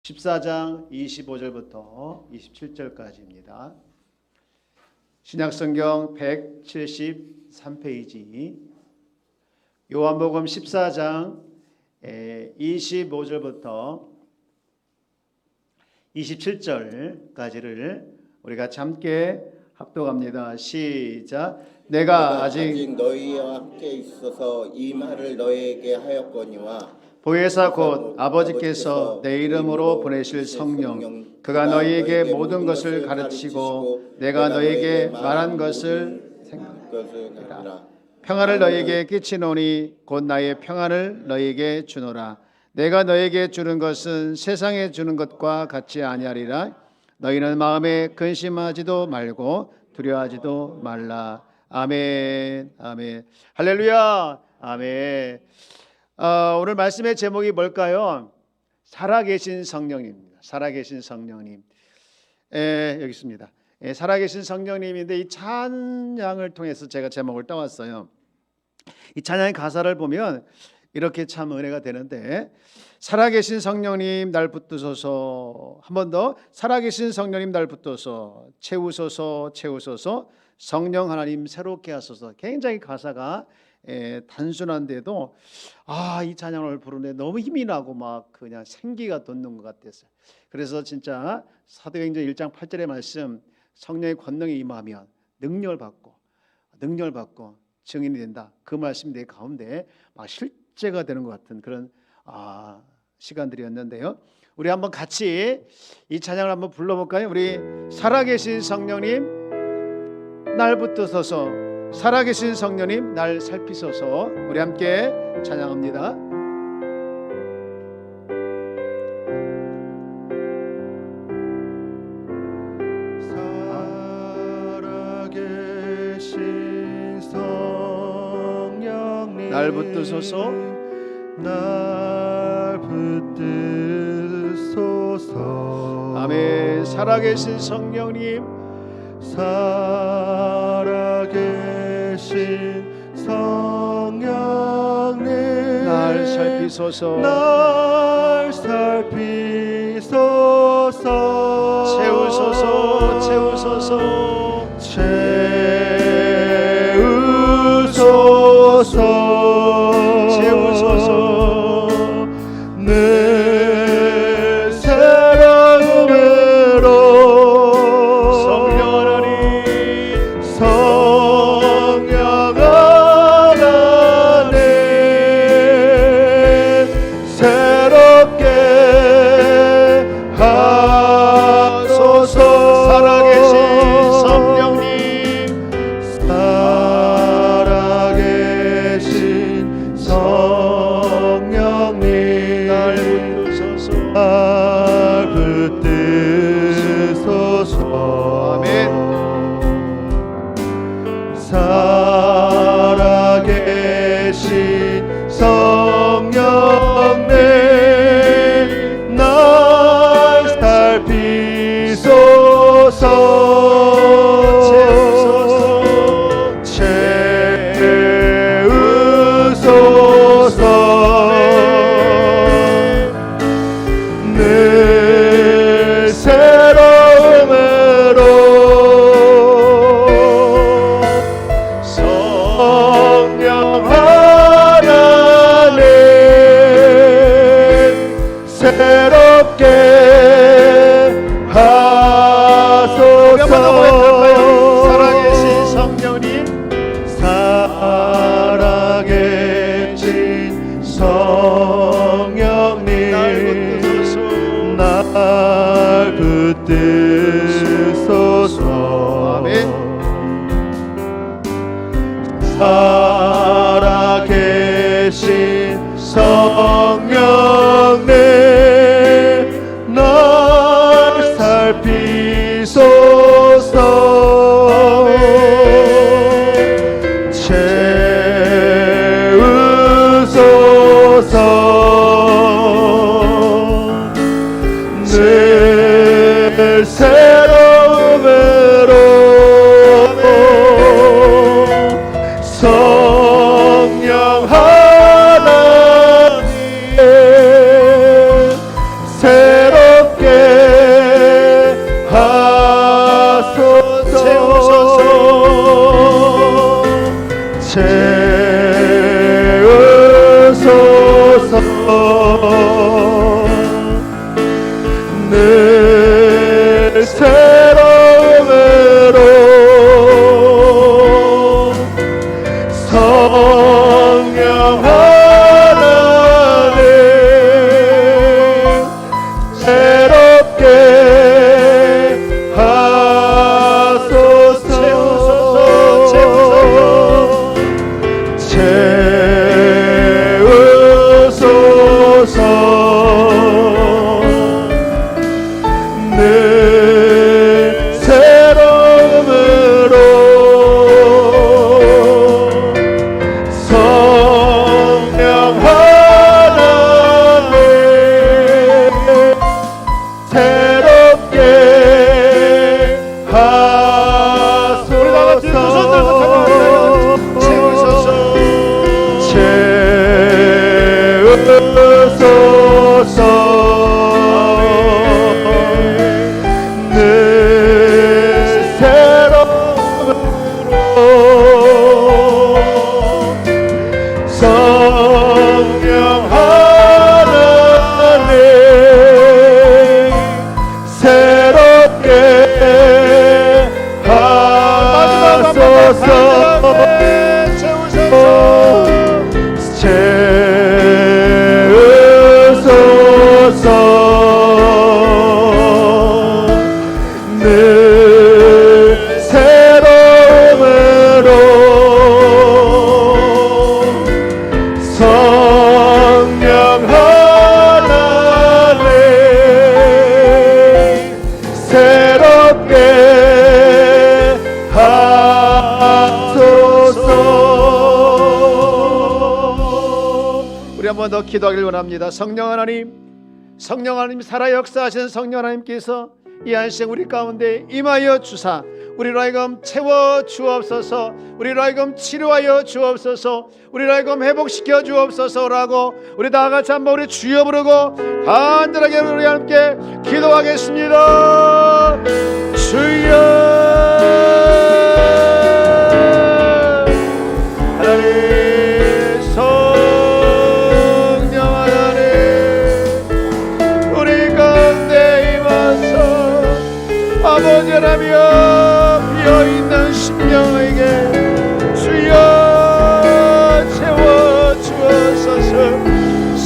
14장 25절부터 27절까지입니다. 신약성경 173페이지 요한복음 14장 25절부터 27절까지를 우리가 함께 합독합니다. 시작. 내가 아직 너희와 함께 있어서 이 말을 너희에게 하였거니와 보혜사 곧 아버지께서 내 이름으로 보내실 성령 그가 너희에게 모든 것을 가르치고 내가 너희에게 말한 것을 생각하라. 평안을 너희에게 끼치노니 곧 나의 평안을 너희에게 주노라. 내가 너희에게 주는 것은 세상에 주는 것과 같지 아니하리라. 너희는 마음에 근심하지도 말고 두려워하지도 말라. 아멘. 아멘. 할렐루야. 아멘. 오늘 말씀의 제목이 뭘까요? 살아계신 성령님입니다. 살아계신 성령님. 여기 있습니다. 살아계신 성령님인데 이 찬양을 통해서 제가 제목을 따왔어요. 이 찬양의 가사를 보면 이렇게 참 은혜가 되는데, 살아계신 성령님 날 붙드소서. 한 번 더. 살아계신 성령님 날 붙드소서. 채우소서 채우소서. 성령 하나님 새롭게 하소서. 굉장히 가사가 단순한데도 이 찬양을 부르는데 너무 힘이 나고 막 그냥 생기가 돋는 것 같았어요. 그래서 진짜 사도행전 1장 8절의 말씀, 성령의 권능이 임하면 능력을 받고 증인이 된다. 그 말씀이 내 가운데 막 실제가 되는 것 같은 그런 시간들이었는데요. 우리 한번 같이 이 찬양을 한번 불러볼까요? 우리 살아계신 성령님 날 붙드소서. 살아계신 성령님 날 살피소서. 우리 함께 찬양합니다. 살아계신 성령님 날 붙드소서. 날 붙드소서. 아멘. 살아계신 성령님 살아계신 성령님 날 살피소서. 날 살피소서. 채우소서 채우소서 채우소서. 늘 새로움으로 성령 하나님 새롭게 하소서. 살아계신 성령님 살아계신 성령님 날 붙드소서. 날 붙드소서. 아멘. 살아계신 성령님 날 살피소서. 채우소서. 늘 새로움으로 성령 하나님 새롭게 하소서. 살아계신 성령님 살아계신 성령님 날 붙드소서. 아멘. 살아계신 성령님 날 살피소서. 채우소서. 늘 새로움으로 성령 하나님 새로운 늘 새로움으로 성령 하나님 새롭게 하소서. 우리 다 같이 두 손 들고 찬양합니다. 채우소서 채우소서. 늘 새로움으로 성령 하나님 새롭게 하소서. 늘 새로움으로 성령 하나님 새롭게 하소서. 우리 한 번 더 기도하길 원합니다. 성령 하나님, 성령 하나님, 살아 역사하시는 성령 하나님께서 이 한생 우리 가운데 임하여 주사 우리로 하여금 채워 주옵소서, 우리로 하여금 치료하여 주옵소서, 우리로 하여금 회복시켜 주옵소서라고 우리 다 같이 한번 우리 주여 부르고 간절하게 우리 함께 기도하겠습니다. 주여 하나님, 아버지라며 비어있는 심령에게 주여 채워주옵소서.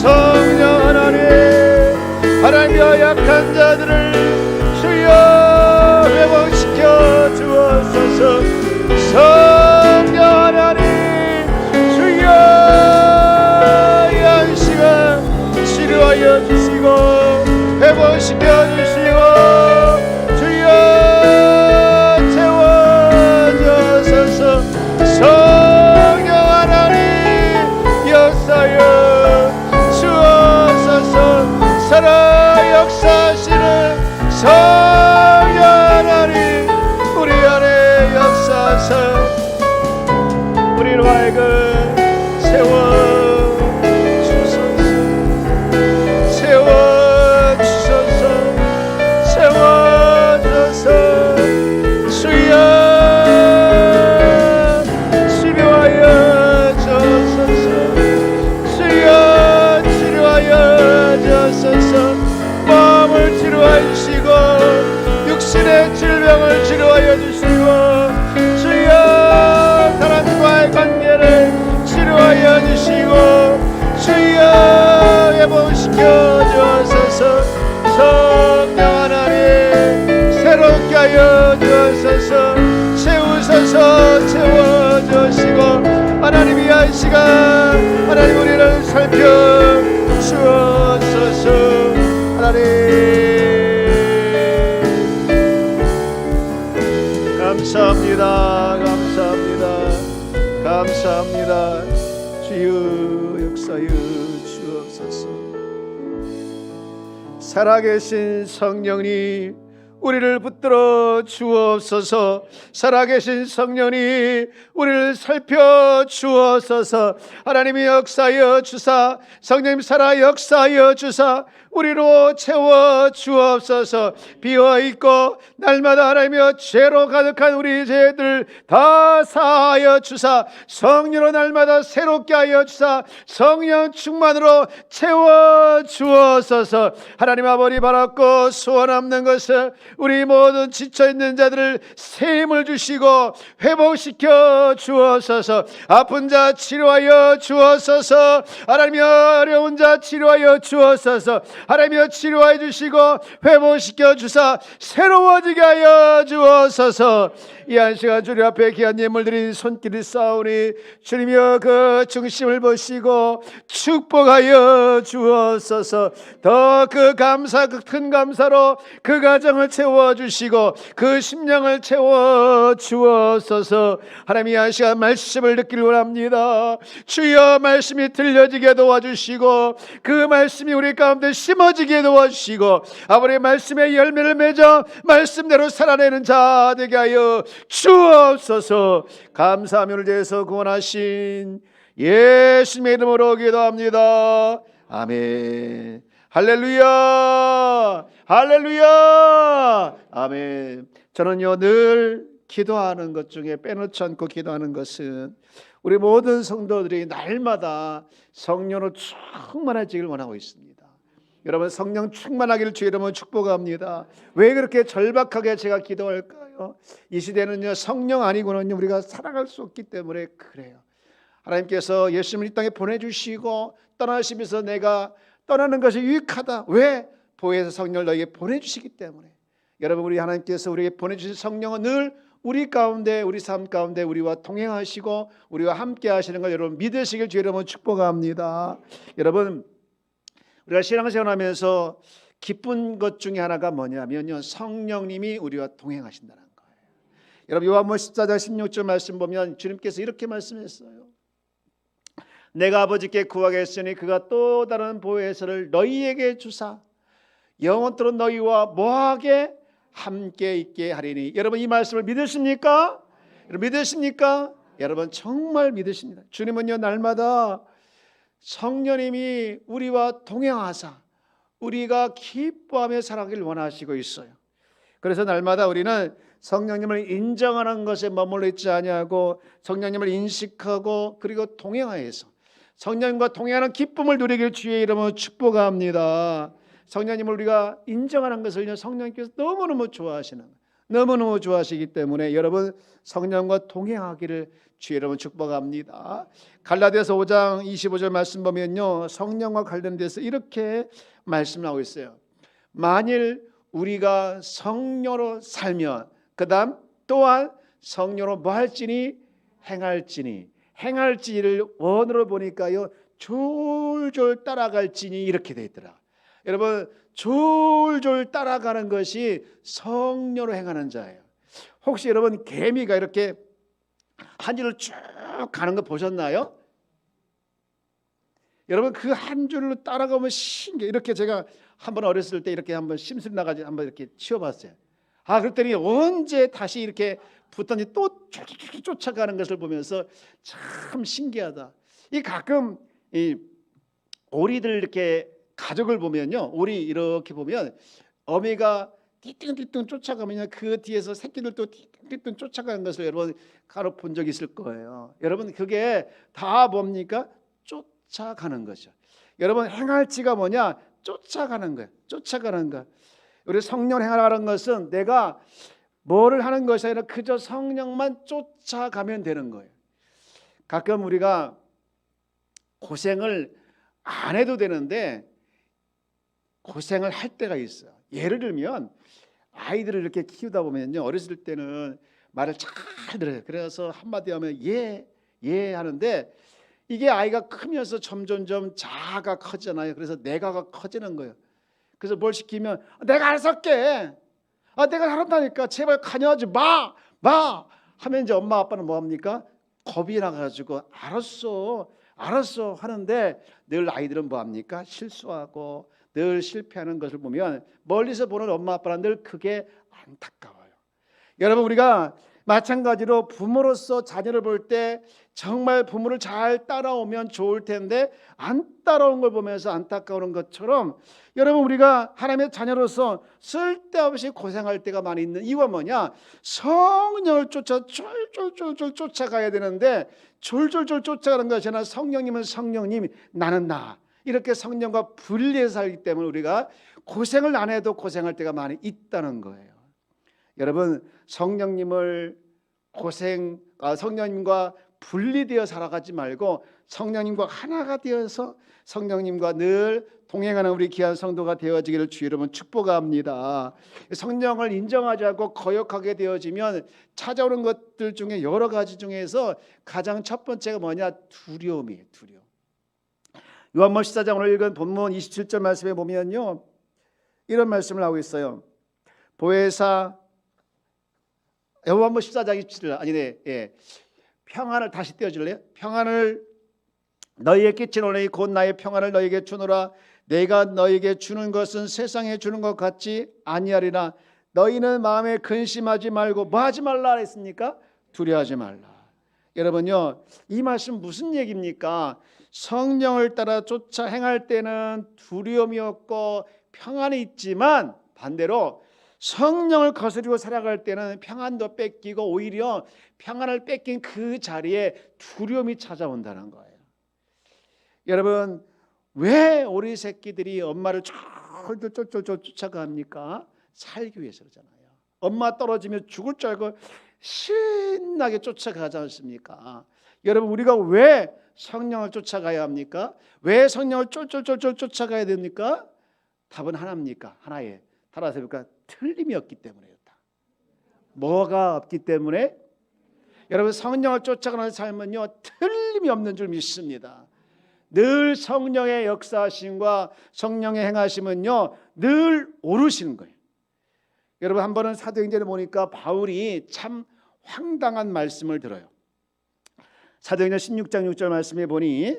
성령 하나님, 하나님여 약한 자들을 주여 회복시켜 주옵소서. 성령 하나님, 주여 이 한 시간 치료하여 주시고 회복시켜 주시고 성령 하나님 역사여 주옵소서. 살아 역사하시는 성령 하나님 우리 안에 역사하사 우리로 하여금 채워주소서. 채워주소서. 채워주소서. 주여 마음을 치료하여 주시고 육신의 질병을 치료하여 주시고 주여 하나님과의 관계를 치료하여 주시고 주여 회복시켜 주옵소서. 성령 하나님 새롭게 하여 주옵소서. 채우소서. 채워주시고 하나님 이 한 시간 하나님 우리를 살펴주옵소서. 하나님 감사합니다. 감사합니다. 감사합니다. 주여 역사여 주옵소서. 살아계신 성령님 우리를 붙들어 주옵소서. 살아계신 성령이 우리를 살펴 주옵소서. 하나님이 역사하여 주사 성령님 살아 역사하여 주사 우리로 채워 주옵소서. 비어있고 날마다 하나님이여 죄로 가득한 우리 죄들 다 사하여 주사 성령으로 날마다 새롭게 하여 주사 성령 충만으로 채워 주옵소서. 하나님 아버지 바랐고 소원 없는 것을 우리 모든 지쳐있는 자들을 새 힘을 주시고 회복시켜 주옵소서. 아픈 자 치료하여 주옵소서. 하나님이여 어려운 자 치료하여 주옵소서. 하나님이여 치료하여 주시고 회복시켜 주사 새로워지게 하여 주옵소서. 이 한 시간 주님 앞에 귀한 예물 드린 손길이 싸우니 주님이여 그 중심을 보시고 축복하여 주옵소서. 더 그 감사, 그 큰 감사로 그 가정을 채워주시고 그 심령을 채워 주옵소서. 하나님 이 한 시간 말씀을 듣기를 원합니다. 주여 말씀이 들려지게 도와주시고 그 말씀이 우리 가운데 심어지게 도와주시고 아버지의 말씀의 열매를 맺어 말씀대로 살아내는 자 되게 하여 주옵소서. 감사하며 오늘 대해서 구원하신 예수님의 이름으로 기도합니다. 아멘. 할렐루야, 할렐루야, 아멘. 저는요 늘 기도하는 것 중에 빼놓지 않고 기도하는 것은 우리 모든 성도들이 날마다 성령으로 충만해지기를 원하고 있습니다. 여러분 성령 충만하기를 주의 이름으로 축복합니다. 왜 그렇게 절박하게 제가 기도할까요? 이 시대는요 성령 아니고는요 우리가 살아갈 수 없기 때문에 그래요. 하나님께서 예수님을 이 땅에 보내주시고 떠나시면서 내가 떠나는 것이 유익하다. 왜? 보혜사 성령을 너에게 보내주시기 때문에. 여러분 우리 하나님께서 우리에게 보내주신 성령은 늘 우리 가운데 우리 삶 가운데 우리와 동행하시고 우리와 함께 하시는 걸 여러분 믿으시길 주의 이름으로 축복합니다. 여러분 우리가 신앙생활하면서 기쁜 것 중에 하나가 뭐냐면요 성령님이 우리와 동행하신다는 거예요. 여러분 요한복음 14장 16절 말씀 보면 주님께서 이렇게 말씀했어요. 내가 아버지께 구하겠으니 그가 또 다른 보혜사를 너희에게 주사 영원토록 너희와 뭐하게 함께 있게 하리니. 여러분 이 말씀을 믿으십니까? 여러분 믿으십니까? 여러분 정말 믿으십니다. 주님은요 날마다 성령님이 우리와 동행하사 우리가 기뻐하며 살아가길 원하시고 있어요. 그래서 날마다 우리는 성령님을 인정하는 것에 머물러 있지 아니하고 성령님을 인식하고 그리고 동행하여서 성령님과 동행하는 기쁨을 누리길 주의 이름으로 축복합니다. 성령님을 우리가 인정하는 것을 성령님께서 너무너무 좋아하시는 거예요. 너무너무 좋아하시기 때문에 여러분 성령과 동행하기를 주의 이름으로 축복합니다. 갈라디아서 5장 25절 말씀 보면요 성령과 관련돼서 이렇게 말씀하고 있어요. 만일 우리가 성령으로 살면 그 다음 또한 성령으로 뭐 할지니 행할지를 원어로 보니까요 졸졸 따라갈지니 이렇게 돼 있더라. 여러분 졸졸 따라가는 것이 성령으로 행하는 자예요. 혹시 여러분 개미가 이렇게 한 줄로 쭉 가는 거 보셨나요? 여러분 그 한 줄로 따라가면 신기해. 이렇게 제가 한번 어렸을 때 이렇게 한번 심술 나가지고 한번 이렇게 치워봤어요. 그랬더니 언제 다시 이렇게 붙더니 또 쫓아가는 것을 보면서 참 신기하다. 이 가끔 이 오리들 이렇게 가족을 보면요, 오리 이렇게 보면 어미가 띠뚱띠뚱 쫓아가면 그 뒤에서 새끼들도 띠뚱띠뚱 쫓아가는 것을 여러분 간혹 본 적 있을 거예요. 여러분 그게 다 뭡니까? 쫓아가는 거죠. 여러분 행할지가 뭐냐? 쫓아가는 거예요. 쫓아가는 거. 우리 성령 행하라는 것은 내가 뭐를 하는 것이 아니라 그저 성령만 쫓아가면 되는 거예요. 가끔 우리가 고생을 안 해도 되는데 고생을 할 때가 있어요. 예를 들면 아이들을 이렇게 키우다 보면요, 어렸을 때는 말을 잘 들어요. 그래서 한마디 하면 예 하는데 이게 아이가 크면서 점점점 자아가 커지잖아요. 그래서 내가가 커지는 거예요. 그래서 뭘 시키면 내가 알아서 할게. 내가 잘한다니까. 제발 관여하지 마 하면 이제 엄마 아빠는 뭐 합니까? 겁이 나가지고 알았어 하는데 늘 아이들은 뭐 합니까? 실수하고 늘 실패하는 것을 보면 멀리서 보는 엄마 아빠는 늘 그게 안타까워요. 여러분 우리가 마찬가지로 부모로서 자녀를 볼 때 정말 부모를 잘 따라오면 좋을 텐데 안 따라오는 걸 보면서 안타까운 것처럼 여러분 우리가 하나님의 자녀로서 쓸데없이 고생할 때가 많이 있는 이유가 뭐냐? 성령을 쫓아 쫄쫄쫄쫄 쫓아가야 되는데 졸졸졸 쫓아가는 것이 아니라 성령님은 성령님, 나는 나, 이렇게 성령과 분리해서 살기 때문에 우리가 고생을 안 해도 고생할 때가 많이 있다는 거예요. 여러분 성령님을 성령님과 분리되어 살아가지 말고 성령님과 하나가 되어서 성령님과 늘 동행하는 우리 귀한 성도가 되어지기를 주 여러분 축복합니다. 성령을 인정하지 않고 거역하게 되어지면 찾아오는 것들 중에 여러 가지 중에서 가장 첫 번째가 뭐냐? 두려움이에요. 두려움. 요한복음 14장 오늘 읽은 본문 27절 말씀에 보면요, 이런 말씀을 하고 있어요. 보혜사 요한복음 14장 27절 아니네. 예. 평안을 다시 띄워줄래요? 평안을 너희에게 끼치노니 곧 나의 평안을 너희에게 주노라. 내가 너희에게 주는 것은 세상에 주는 것 같지 아니하리라. 너희는 마음에 근심하지 말고 뭐 하지 말라 했습니까? 두려워하지 말라. 여러분요, 이 말씀 무슨 얘기입니까? 성령을 따라 쫓아 행할 때는 두려움이 없고 평안이 있지만 반대로 성령을 거스리고 살아갈 때는 평안도 뺏기고 오히려 평안을 뺏긴 그 자리에 두려움이 찾아온다는 거예요. 여러분, 왜 우리 새끼들이 엄마를 쫄쫄쫄쫄 쫓아갑니까? 살기 위해서 그러잖아요. 엄마 떨어지면 죽을 줄 알고 신나게 쫓아가지 않습니까? 여러분, 우리가 왜 성령을 쫓아가야 합니까? 왜 성령을 쫄쫄쫄쫄 쫓아가야 됩니까? 답은 하나입니까? 하나에 따라서 그러니까 틀림이 없기 때문이었다. 뭐가 없기 때문에? 여러분, 성령을 쫓아가는 삶은요, 틀림이 없는 줄 믿습니다. 늘 성령의 역사하심과 성령의 행하심은요, 늘 오르시는 거예요. 여러분, 한 번은 사도행전에 보니까 바울이 참 황당한 말씀을 들어요. 사도행전 16장 6절 말씀에 보니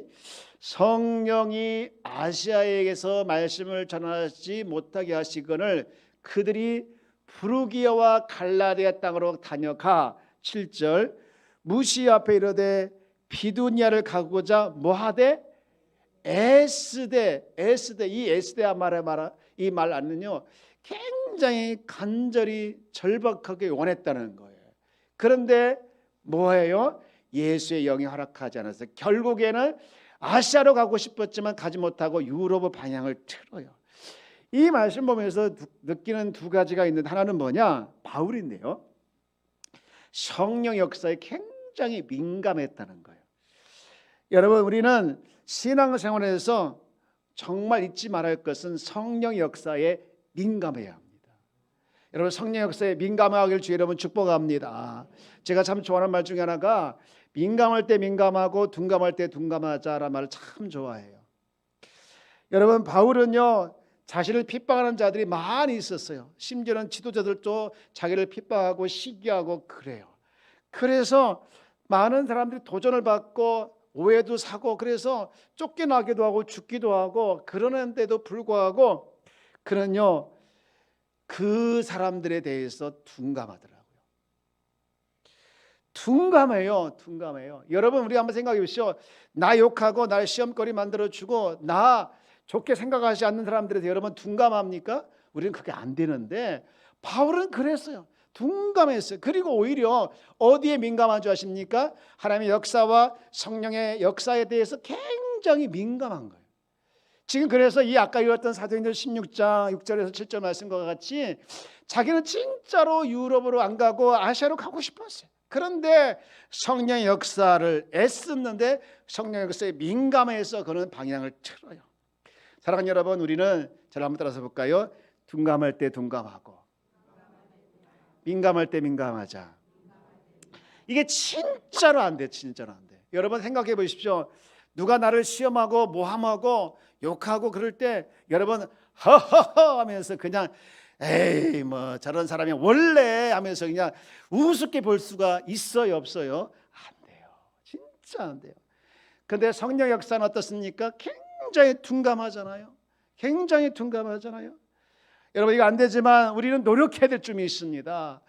성령이 아시아에게서 말씀을 전하지 못하게 하시거늘 그들이 부르기아와 갈라디아 땅으로 다녀가 7절 무시 앞에 이르되 비두니아를 가고자 뭐하되 애쓰되 이 애쓰되 이 말 안는요 굉장히 간절히 절박하게 원했다는 거예요. 그런데 뭐예요? 예수의 영이 허락하지 않아서 결국에는 아시아로 가고 싶었지만 가지 못하고 유럽 방향을 틀어요. 이 말씀 보면서 느끼는 두 가지가 있는데 하나는 뭐냐? 바울인데요, 성령 역사에 굉장히 민감했다는 거예요. 여러분, 우리는 신앙생활에서 정말 잊지 말아야 할 것은 성령 역사에 민감해야 합니다. 여러분, 성령 역사에 민감하길 주 여러분 축복합니다. 제가 참 좋아하는 말 중에 하나가 민감할 때 민감하고 둔감할 때 둔감하자라는 말을 참 좋아해요. 여러분, 바울은요 자신을 핍박하는 자들이 많이 있었어요. 심지어는 지도자들도 자기를 핍박하고 시기하고 그래요. 그래서 많은 사람들이 도전을 받고 오해도 사고 그래서 쫓겨나기도 하고 죽기도 하고 그러는데도 불구하고 그는요 그 사람들에 대해서 둔감하더라고요. 둔감해요. 여러분, 우리 한번 생각해 보시죠. 나 욕하고 날 시험거리 만들어주고 나 좋게 생각하지 않는 사람들에 대해 여러분 둔감합니까? 우리는 그게 안 되는데 바울은 그랬어요. 둔감했어요. 그리고 오히려 어디에 민감한 줄 아십니까? 하나님의 역사와 성령의 역사에 대해서 굉장히 민감한 거예요. 지금 그래서 이 아까 읽었던 사도행전 16장 6절에서 7절 말씀과 같이 자기는 진짜로 유럽으로 안 가고 아시아로 가고 싶었어요. 그런데 성령의 역사를 애썼는데 성령의 역사에 민감해서 그는 방향을 틀어요. 사랑하는 여러분, 우리는 저를 한번 따라서 볼까요? 둔감할 때 둔감하고 민감할 때 민감하자. 이게 진짜로 안 돼. 진짜로 안 돼. 여러분 생각해 보십시오. 누가 나를 시험하고 모함하고 욕하고 그럴 때 여러분 허허허 하면서 그냥 에이 뭐 저런 사람이 원래 하면서 그냥 우습게 볼 수가 있어요, 없어요? 안 돼요. 진짜 안 돼요. 근데 성령 역사는 어떻습니까? 굉장히 둔감하잖아요. 여러분, 이거 안 되지만 우리는 노력해야 될 점이 있습니다.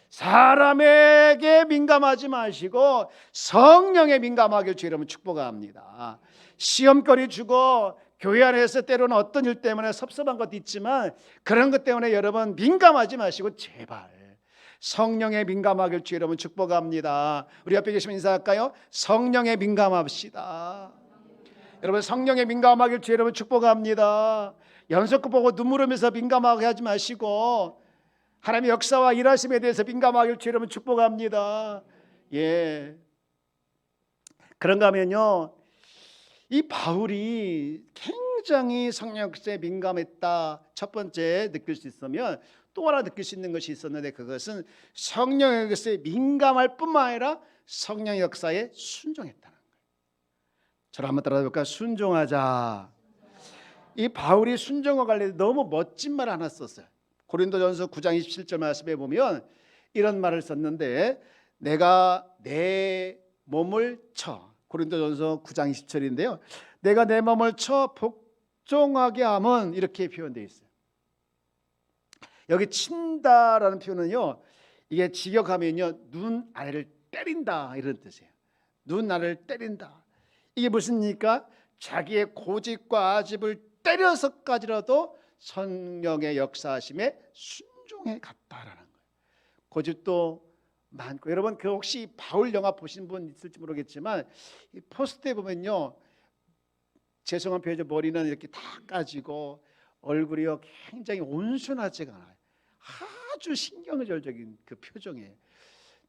사람에게 민감하지 마시고 성령에 민감하길 주 여러분 축복합니다. 시험거리 주고 교회 안에서 때로는 어떤 일 때문에 섭섭한 것도 있지만 그런 것 때문에 여러분 민감하지 마시고 제발 성령에 민감하길 주 여러분 축복합니다. 우리 옆에 계시면 인사할까요? 성령에 민감합시다. 여러분, 성령에 민감하길 주 여러분 축복합니다. 연속극 보고 눈물 흘리면서 민감하게 하지 마시고 하나님의 역사와 일하심에 대해서 민감하길 주의 이름으로 축복합니다. 예. 그런가 하면요, 이 바울이 굉장히 성령 역사에 민감했다. 첫 번째 느낄 수 있으면 또 하나 느낄 수 있는 것이 있었는데, 그것은 성령 역사에 민감할 뿐만 아니라 성령 역사에 순종했다는 거예요. 저를 한번 따라해 볼까요? 순종하자. 이 바울이 순종과 관련해 너무 멋진 말 하나 썼어요. 고린도전서 9장 27절 말씀에 보면 이런 말을 썼는데, 내가 내 몸을 쳐, 고린도전서 9장 20절인데요, 내가 내 몸을 쳐 복종하게 함은 이렇게 표현되어 있어요. 여기 친다라는 표현은요, 이게 직역하면요, 눈 아래를 때린다 이런 뜻이에요. 눈 아래를 때린다. 이게 무슨 얘기입니까? 자기의 고집과 아집을 때려서까지라도 성령의 역사하심에 순종해 갔다라는 거예요. 고집도 많고, 여러분 그 혹시 바울 영화 보신 분 있을지 모르겠지만, 이 포스터에 보면요, 죄송한 표현이죠, 머리는 이렇게 다 까지고 얼굴이요 굉장히 온순하지가 않아요. 아주 신경절적인 그 표정이에요.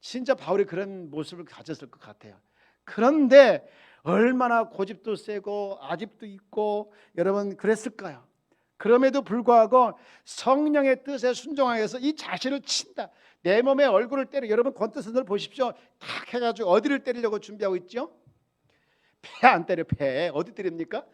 진짜 바울이 그런 모습을 가졌을 것 같아요. 그런데 얼마나 고집도 세고 아집도 있고 여러분 그랬을까요? 그럼에도 불구하고 성령의 뜻에 순종하기 위해서 이 자신을 친다. 내 몸에 얼굴을 때려. 여러분 권태선을 보십시오. 탁 해가지고 어디를 때리려고 준비하고 있죠? 배 안 때려. 배 어디 때립니까?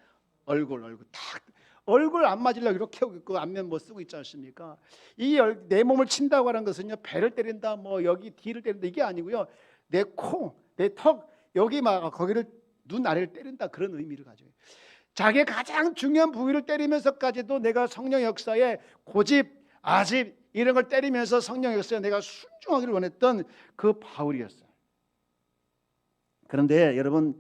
얼굴 탁. 얼굴 안 맞으려고 이렇게 하고 있고 안면 뭐 쓰고 있지 않습니까? 이 내 몸을 친다고 하는 것은요, 배를 때린다, 뭐 여기 뒤를 때린다, 이게 아니고요, 내 코, 내 턱, 여기 막 거기를 눈 아래를 때린다, 그런 의미를 가져요. 자기의 가장 중요한 부위를 때리면서까지도 내가 성령 역사에 고집, 아집 이런 걸 때리면서 성령 역사에 내가 순종하기를 원했던 그 바울이었어요. 그런데 여러분,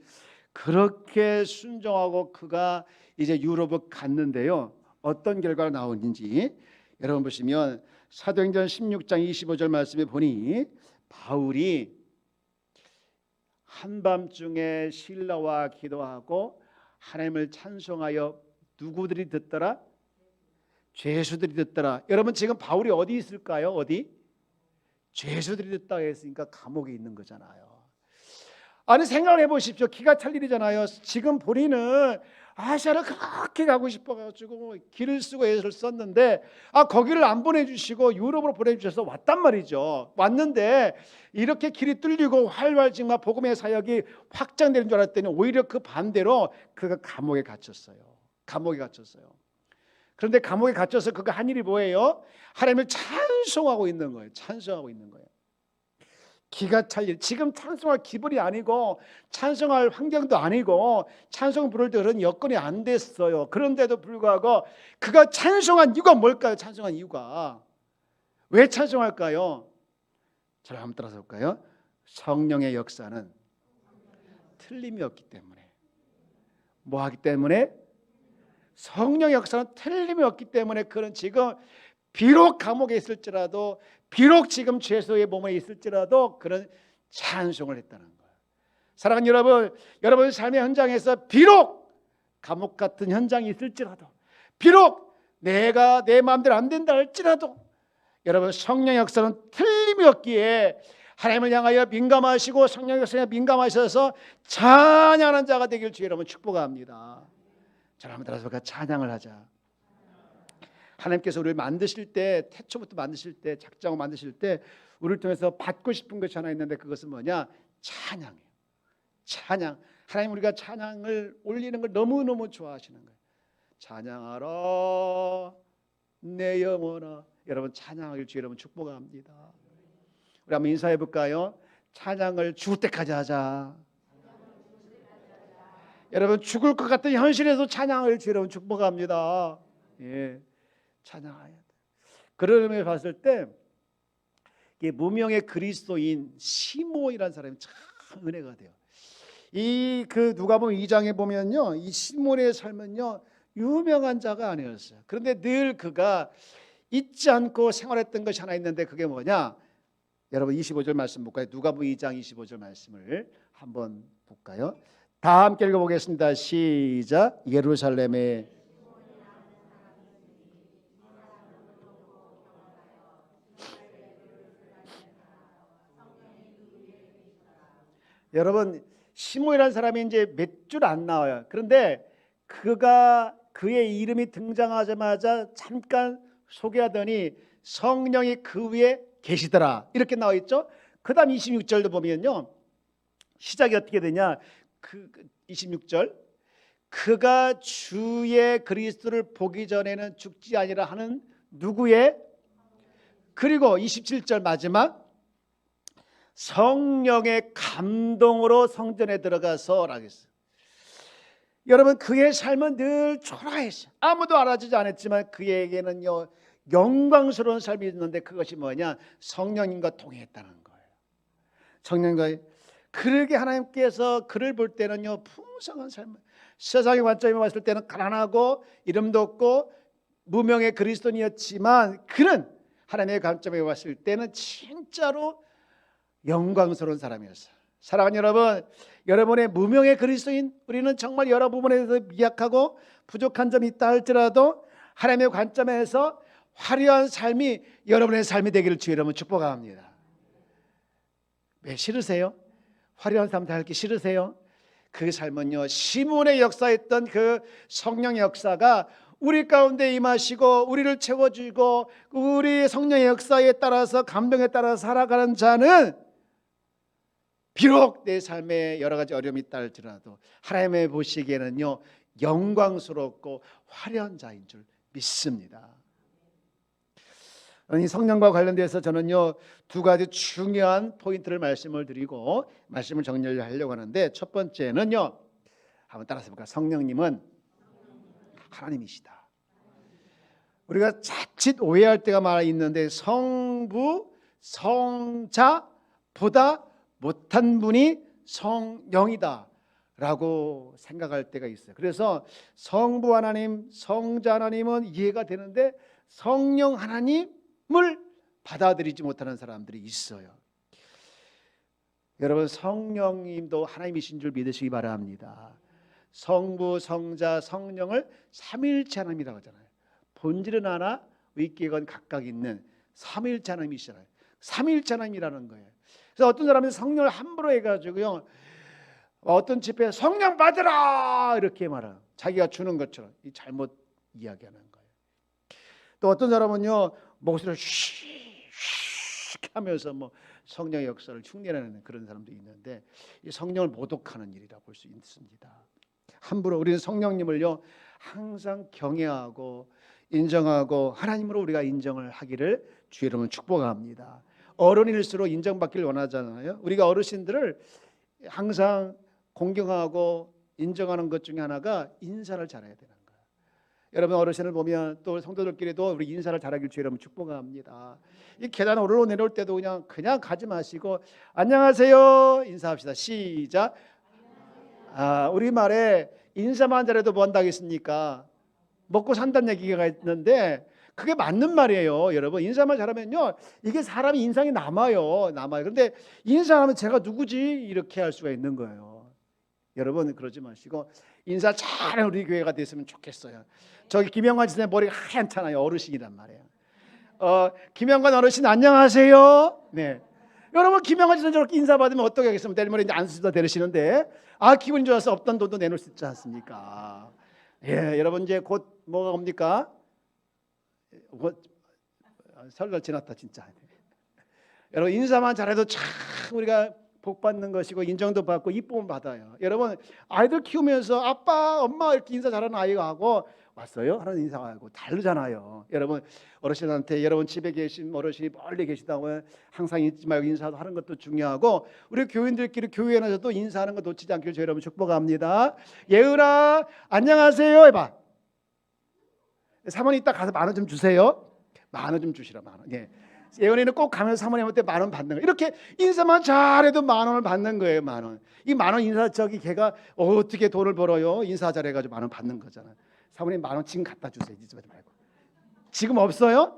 그렇게 순종하고 그가 이제 유럽을 갔는데요, 어떤 결과가 나오는지 여러분 보시면 사도행전 16장 25절 말씀에 보니, 바울이 한밤중에 신라와 기도하고 하나님을 찬송하여 누구들이 듣더라? 죄수들이 듣더라. 여러분 지금 바울이 어디 있을까요? 어디? 죄수들이 듣다 했으니까 감옥에 있는 거잖아요. 아니 생각을 해보십시오. 기가 찰 일이잖아요. 지금 본인은 아시아를 그렇게 가고 싶어가지고 길을 쓰고 애를 썼는데, 거기를 안 보내주시고 유럽으로 보내주셔서 왔단 말이죠. 왔는데 이렇게 길이 뚫리고 활활 지금 복음의 사역이 확장되는 줄 알았더니 오히려 그 반대로 그가 감옥에 갇혔어요. 감옥에 갇혔어요. 그런데 감옥에 갇혀서 그가 한 일이 뭐예요? 하나님을 찬송하고 있는 거예요. 찬송하고 있는 거예요. 기가 찰 일. 지금 찬송할 기분이 아니고 찬송할 환경도 아니고 찬송 부를 때 그런 여건이 안 됐어요. 그런데도 불구하고 그가 찬송한 이유가 뭘까요? 찬송한 이유가 왜 찬송할까요? 저를 한번 따라서 볼까요? 성령의 역사는 틀림이 없기 때문에. 뭐 하기 때문에? 성령의 역사는 틀림이 없기 때문에 그는 지금 비록 감옥에 있을지라도, 비록 지금 죄수의 몸에 있을지라도 그런 찬송을 했다는 거예요. 사랑하는 여러분, 여러분 삶의 현장에서 비록 감옥 같은 현장이 있을지라도, 비록 내가 내 마음대로 안 된다 할지라도, 여러분 성령의 역사는 틀림이 없기에 하나님을 향하여 민감하시고 성령의 역사에 민감하셔서 찬양하는 자가 되길 주의 여러분 축복합니다. 자, 한번 따라서 찬양을 하자. 하나님께서 우리를 만드실 때, 태초부터 만드실 때, 작정을 만드실 때 우리를 통해서 받고 싶은 것이 하나 있는데, 그것은 뭐냐? 찬양이에요. 찬양. 하나님, 우리가 찬양을 올리는 걸 너무너무 좋아하시는 거예요. 찬양하라 내 영혼아. 여러분 찬양하길 주의 여러분 축복합니다. 우리 한번 인사해 볼까요? 찬양을 죽을 때까지 하자. 여러분 죽을 것 같은 현실에서 찬양을 주의 여러분 축복합니다. 예. 찬양해야 돼. 그런 의미를 봤을 때 이게 무명의 그리스도인 시몬이라는 사람이 참 은혜가 돼요. 이 그 누가복음 2장에 보면요, 이 시몬의 삶은요 유명한 자가 아니었어요. 그런데 늘 그가 잊지 않고 생활했던 것이 하나 있는데, 그게 뭐냐? 여러분 25절 말씀 볼까요? 누가복음 2장 25절 말씀을 한번 볼까요? 다 함께 읽어보겠습니다. 시작. 예루살렘에 여러분 시몬이라는 사람이 이제 몇 줄 안 나와요. 그런데 그의 이름이 등장하자마자 잠깐 소개하더니 성령이 그 위에 계시더라 이렇게 나와 있죠. 그다음 26절도 보면요, 시작이 어떻게 되냐? 26절, 그가 주의 그리스도를 보기 전에는 죽지 아니라 하는 누구의, 그리고 27절 마지막, 성령의 감동으로 성전에 들어가서 라고 했어요. 여러분 그의 삶은 늘 초라했어요. 아무도 알아주지 않았지만 그에게는요 영광스러운 삶이 있는데, 그것이 뭐냐? 성령님과 동행했다는 거예요. 성령과, 그러게 하나님께서 그를 볼 때는요 풍성한 삶, 세상의 관점에 봤을 때는 가난하고 이름도 없고 무명의 그리스도인이었지만, 그는 하나님의 관점에 봤을 때는 진짜로 영광스러운 사람이었어요. 사랑하는 여러분, 여러분의 무명의 그리스도인, 우리는 정말 여러 부분에서 미약하고 부족한 점이 있다 할지라도 하나님의 관점에서 화려한 삶이 여러분의 삶이 되기를 주의 이름으로 축복합니다. 왜 싫으세요? 화려한 삶 살기 싫으세요? 그 삶은요 시몬의 역사했던 그 성령의 역사가 우리 가운데 임하시고 우리를 채워주고 우리 성령의 역사에 따라서 감동에 따라서 살아가는 자는 비록 내 삶에 여러 가지 어려움이 있다 할지라도 하나님의 보시기에는요 영광스럽고 화려한 자인 줄 믿습니다. 이 성령과 관련돼서 저는요 두 가지 중요한 포인트를 말씀을 드리고 말씀을 정리하려고 하는데, 첫 번째는요, 한번 따라서 볼까요? 성령님은 하나님이시다. 우리가 자칫 오해할 때가 많이 있는데, 성부 성자보다 못한 분이 성령이다 라고 생각할 때가 있어요. 그래서 성부 하나님, 성자 하나님은 이해가 되는데 성령 하나님을 받아들이지 못하는 사람들이 있어요. 여러분 성령님도 하나님이신 줄 믿으시기 바랍니다. 성부, 성자, 성령을 삼위일체 하나님이라고 하잖아요. 본질은 하나, 위격은 각각 있는 삼위일체 하나님이시잖아요. 삼위일체 하나님이라는 거예요. 그래서 어떤 사람은 성령을 함부로 해가지고요, 어떤 집회에 성령 받으라 이렇게 말해요. 자기가 주는 것처럼. 이 잘못 이야기하는 거예요. 또 어떤 사람은요 목소리를 쉬 하면서 뭐 성령의 역사를 흉내내는 그런 사람도 있는데, 이 성령을 모독하는 일이라 볼 수 있습니다. 함부로 우리는 성령님을요 항상 경외하고 인정하고 하나님으로 우리가 인정을 하기를 주의 이름으로 축복합니다. 어른일수록 인정받기를 원하잖아요. 우리가 어르신들을 항상 공경하고 인정하는 것 중에 하나가 인사를 잘해야 되는 거예요. 여러분 어르신을 보면 또 성도들끼리도 우리 인사를 잘하길 주의 이름으로 축복합니다. 이 계단 오르러 내려올 때도 그냥 가지 마시고 안녕하세요 인사합시다. 시작. 우리말에 인사만 잘해도 뭐 한다겠습니까? 먹고 산다는 얘기가 있는데 그게 맞는 말이에요. 여러분 인사만 잘하면요 이게 사람이 인상이 남아요. 그런데 인사하면 제가 누구지 이렇게 할 수가 있는 거예요. 여러분 그러지 마시고 인사 잘하는 우리 교회가 됐으면 좋겠어요. 저기 김영관 지사님 머리가 하얗잖아요. 어르신이란 말이에요. 김영관 어르신 안녕하세요. 네. 여러분 김영관 지사님 저렇게 인사 받으면 어떻게 하겠습니까? 내일 모레 이제 안 쓰다 데리시는데 기분이 좋아서 없던 돈도 내놓을 수 있지 않습니까? 예, 여러분 이제 곧 뭐가 옵니까? 설날 지났다 진짜. 여러분 인사만 잘해도 참 우리가 복 받는 것이고 인정도 받고 이쁨을 받아요. 여러분 아이들 키우면서 아빠 엄마 이렇게 인사 잘하는 아이가 하고 왔어요 하는 인사하고 다르잖아요. 여러분 어르신한테 여러분 집에 계신 어르신이 멀리 계시다고 항상 잊지 말고 인사도 하는 것도 중요하고, 우리 교인들끼리 교회 안에서도 인사하는 거 놓치지 않기를 저희 여러분 축복합니다. 예은아 안녕하세요 해봐. 사모님 이따 가서 10,000원 좀 주세요. 10,000원 좀 주시라. 10,000원. 예. 예언이는 꼭 가면서 사모님한테 10,000원 받는 거예요. 이렇게 인사만 잘해도 10,000원을 받는 거예요. 10,000원. 이 10,000원 인사 걔가 어떻게 돈을 벌어요? 인사 잘해가지고 10,000원 받는 거잖아요. 사모님 10,000원 지금 갖다 주세요. 잊지 말고. 지금 없어요?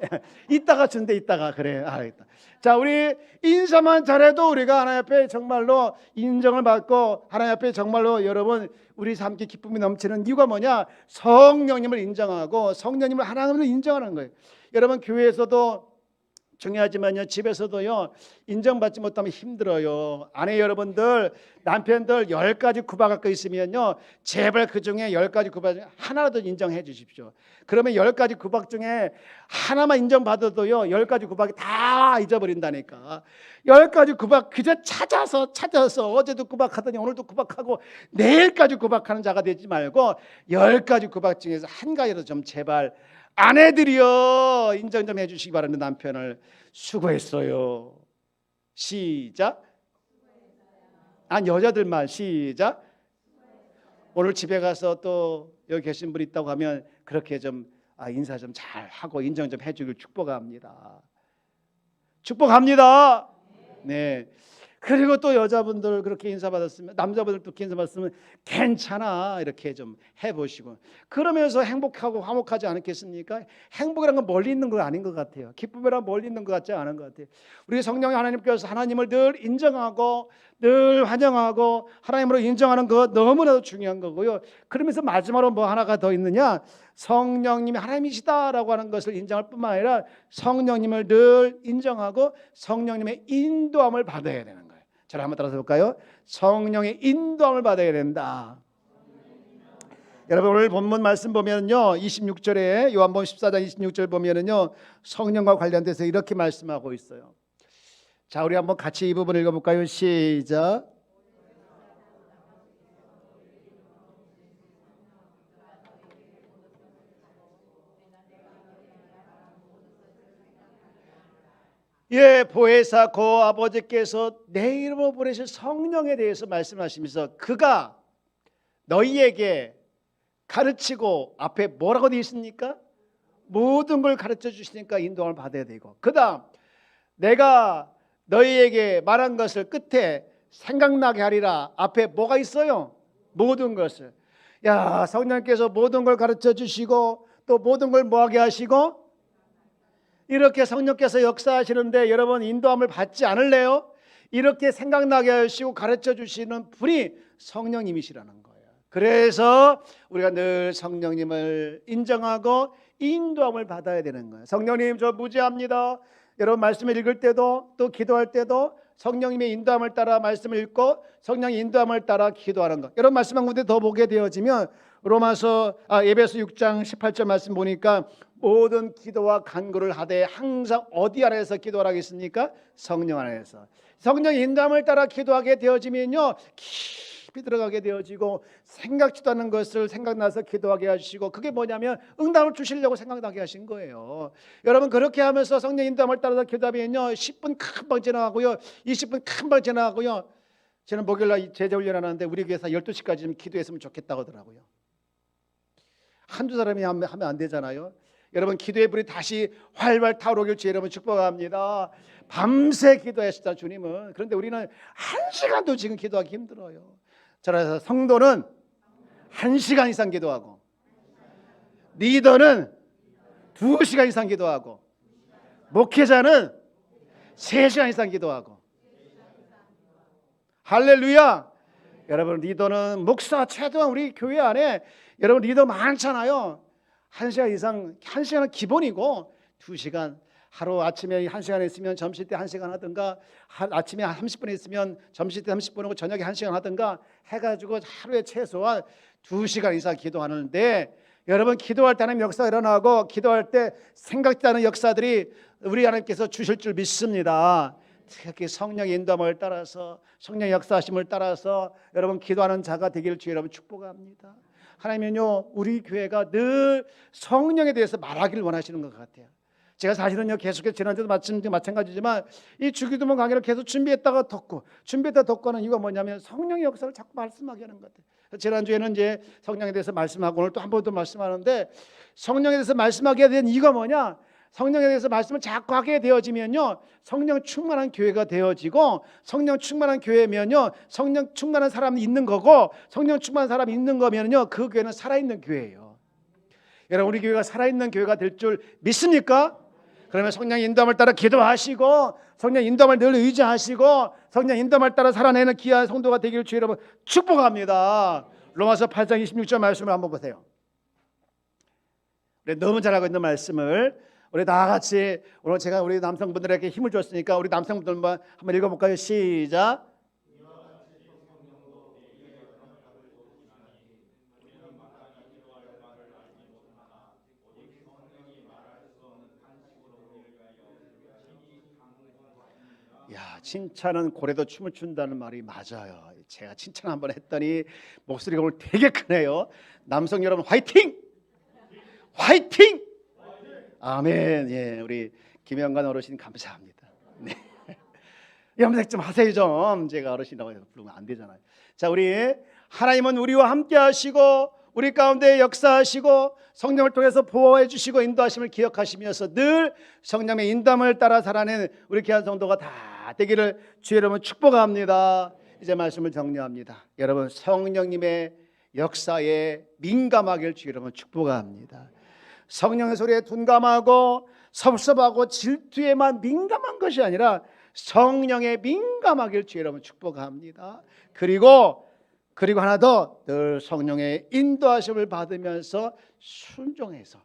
이따가 준대. 이따가. 그래 알겠다. 자, 우리 인사만 잘해도 우리가 하나님 앞에 정말로 인정을 받고 하나님 앞에 정말로 여러분 우리 삶에 기쁨이 넘치는 이유가 뭐냐? 성령님을 인정하고 성령님을 하나님으로 인정하는 거예요. 여러분 교회에서도 중요하지만요, 집에서도요 인정받지 못하면 힘들어요. 아내 여러분들, 남편들 10가지 구박 갖고 있으면요, 제발 그 중에 10가지 구박 중에 하나라도 인정해 주십시오. 그러면 10가지 구박 중에 하나만 인정받아도요 10가지 구박이 다 잊어버린다니까. 10가지 구박 그저 찾아서 어제도 구박하더니 오늘도 구박하고 내일까지 구박하는 자가 되지 말고 10가지 구박 중에서 한 가지라도 좀 제발 아내들이여 인정 좀 해주시기 바랍니다. 남편을 수고했어요. 시작. 아니 여자들만 시작. 오늘 집에 가서 또 여기 계신 분 있다고 하면 그렇게 좀 인사 좀 잘 하고 인정 좀 해주길 축복합니다. 축복합니다. 네. 그리고 또 여자분들 그렇게 인사받았으면, 남자분들 또 인사받았으면 괜찮아 이렇게 좀 해보시고, 그러면서 행복하고 화목하지 않겠습니까? 행복이란 건 멀리 있는 거 아닌 것 같아요. 기쁨이란 멀리 있는 것 같지 않은 것 같아요. 우리 성령의 하나님께서 하나님을 늘 인정하고 늘 환영하고 하나님으로 인정하는 것 너무나도 중요한 거고요. 그러면서 마지막으로 뭐 하나가 더 있느냐, 성령님이 하나님이시다라고 하는 것을 인정할 뿐만 아니라 성령님을 늘 인정하고 성령님의 인도함을 받아야 되는 거예요. 저를 한번 따라서 볼까요? 성령의 인도함을 받아야 된다. 여러분 오늘 본문 말씀 보면요, 26절에 요한복음 14장 26절 보면은요, 성령과 관련돼서 이렇게 말씀하고 있어요. 자, 우리 한번 같이 이 부분 읽어볼까요? 시작. 예, 보혜사 고 아버지께서 내 이름으로 보내실 성령에 대해서 말씀하시면서 그가 너희에게 가르치고, 앞에 뭐라고 되어 있습니까? 모든 걸 가르쳐 주시니까 인도함을 받아야 되고, 그 다음 내가 너희에게 말한 것을 끝에 생각나게 하리라. 앞에 뭐가 있어요? 모든 것을. 야, 성령께서 모든 걸 가르쳐 주시고 또 모든 걸 뭐하게 하시고, 이렇게 성령께서 역사하시는데 여러분 인도함을 받지 않을래요? 이렇게 생각나게 하시고 가르쳐 주시는 분이 성령님이시라는 거예요. 그래서 우리가 늘 성령님을 인정하고 인도함을 받아야 되는 거예요. 성령님 저 무죄합니다. 여러분 말씀을 읽을 때도 또 기도할 때도 성령님의 인도함을 따라 말씀을 읽고 성령의 인도함을 따라 기도하는 것. 여러분 말씀 한 군데 더 보게 되어지면 에베소 6장 18절 말씀 보니까 모든 기도와 간구를 하되 항상 어디 안에서 기도를 하겠습니까? 성령 안에서. 성령의 인도함을 따라 기도하게 되어지면요, 깊이 들어가게 되어지고 생각지도 않는 것을 생각나서 기도하게 하시고, 그게 뭐냐면 응답을 주시려고 생각나게 하신 거예요. 여러분 그렇게 하면서 성령 인도함을 따라서 기도하면요, 10분 금방 지나가고요, 20분 금방 지나가고요. 저는 목요일날 제자훈련하는데 우리 교회에서 12시까지 좀 기도했으면 좋겠다고 하더라고요. 한두 사람이 하면 안 되잖아요. 여러분 기도의 불이 다시 활발 타오르길 주의 여러분 축복합니다. 밤새 기도하시다 주님은. 그런데 우리는 1시간도 지금 기도하기 힘들어요. 그래서 성도는 1시간 이상 기도하고, 리더는 2시간 이상 기도하고, 목회자는 3시간 이상 기도하고. 할렐루야. 여러분 리더는 목사 최소한 우리 교회 안에 여러분 리더 많잖아요. 1시간 이상, 1시간은 기본이고 2시간, 하루 아침에 1시간 있으면 점심 때 1시간 하든가, 아침에 30분 있으면 점심 때 30분 하고 저녁에 1시간 하든가 해가지고 하루에 최소한 2시간 이상 기도하는데, 여러분 기도할 때 하나님 역사가 일어나고 기도할 때 생각지 않은 역사들이 우리 하나님께서 주실 줄 믿습니다. 특히 성령의 인도함을 따라서 성령의 역사하심을 따라서 여러분 기도하는 자가 되기를 주여 여러분 축복합니다. 하나님은요 우리 교회가 늘 성령에 대해서 말하기를 원하시는 것 같아요. 제가 사실은요 계속해서 지난주도 마찬가지지만 이 주기도문 강의를 계속 준비했다가 덮고는 이유가 뭐냐면 성령의 역사를 자꾸 말씀하게 하는 것 같아요. 지난주에는 이제 성령에 대해서 말씀하고 오늘 또 한 번 더 말씀하는데, 성령에 대해서 말씀하게 된 이유가 뭐냐, 성령에 대해서 말씀을 자꾸 하게 되어지면요 성령 충만한 교회가 되어지고, 성령 충만한 교회면요 성령 충만한 사람이 있는 거고, 성령 충만한 사람이 있는 거면요 그 교회는 살아있는 교회예요. 여러분 우리 교회가 살아있는 교회가 될 줄 믿습니까? 그러면 성령 인도함을 따라 기도하시고 성령 인도함을 늘 의지하시고 성령 인도함을 따라 살아내는 귀한 성도가 되기를 주여 여러분 축복합니다. 로마서 8장 26절 말씀을 한번 보세요. 우리 너무 잘 알고 있는 말씀을 우리 다 같이 오늘 제가 우리 남성분들에게 힘을 줬으니까 우리 남성분들만 한번 읽어볼까요? 시작. 야, 칭찬은 고래도 춤을 춘다는 말이 맞아요. 제가 칭찬 한번 했더니 목소리가 오늘 되게 크네요. 남성 여러분 화이팅! 화이팅! 아멘. 예, 우리 김영관 어르신 감사합니다. 네. 염색 좀 하세요 좀. 제가 어르신이라고 해서 부르면 안 되잖아요. 자, 우리 하나님은 우리와 함께 하시고 우리 가운데 역사하시고 성령을 통해서 보호해 주시고 인도하심을 기억하시면서 늘 성령의 인도함을 따라 살아내는 우리 귀한 성도가 다 되기를 주의 이름으로 축복합니다. 이제 말씀을 정리합니다. 여러분 성령님의 역사에 민감하길 주의 이름으로 축복합니다. 성령의 소리에 둔감하고 섭섭하고 질투에만 민감한 것이 아니라 성령에 민감하길 주의 이름으로 축복합니다. 그리고 하나 더 늘 성령의 인도하심을 받으면서 순종해서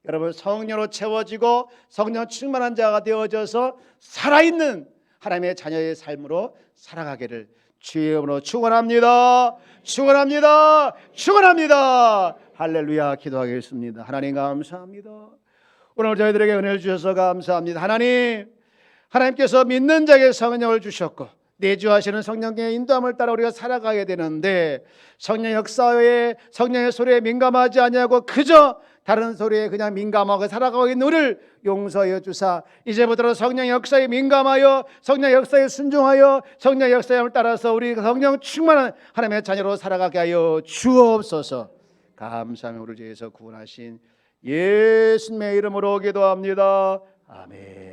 여러분 성령으로 채워지고 성령 충만한 자가 되어져서 살아있는 하나님의 자녀의 삶으로 살아가기를 주의 이름으로 축원합니다. 축원합니다. 축원합니다. 할렐루야. 기도하겠습니다. 하나님 감사합니다. 오늘 저희들에게 은혜를 주셔서 감사합니다. 하나님께서 믿는 자에게 성령을 주셨고 내주하시는 성령의 인도함을 따라 우리가 살아가야 되는데 성령 역사에 성령의 소리에 민감하지 아니하고 그저 다른 소리에 그냥 민감하게 살아가고 있는 우리를 용서하여 주사 이제부터 성령 역사에 민감하여 성령 역사에 순종하여 성령 역사에 따라서 우리 성령 충만한 하나님의 자녀로 살아가게 하여 주옵소서. 감사하며 우리를 위해서 구원하신 예수님의 이름으로 기도합니다. 아멘.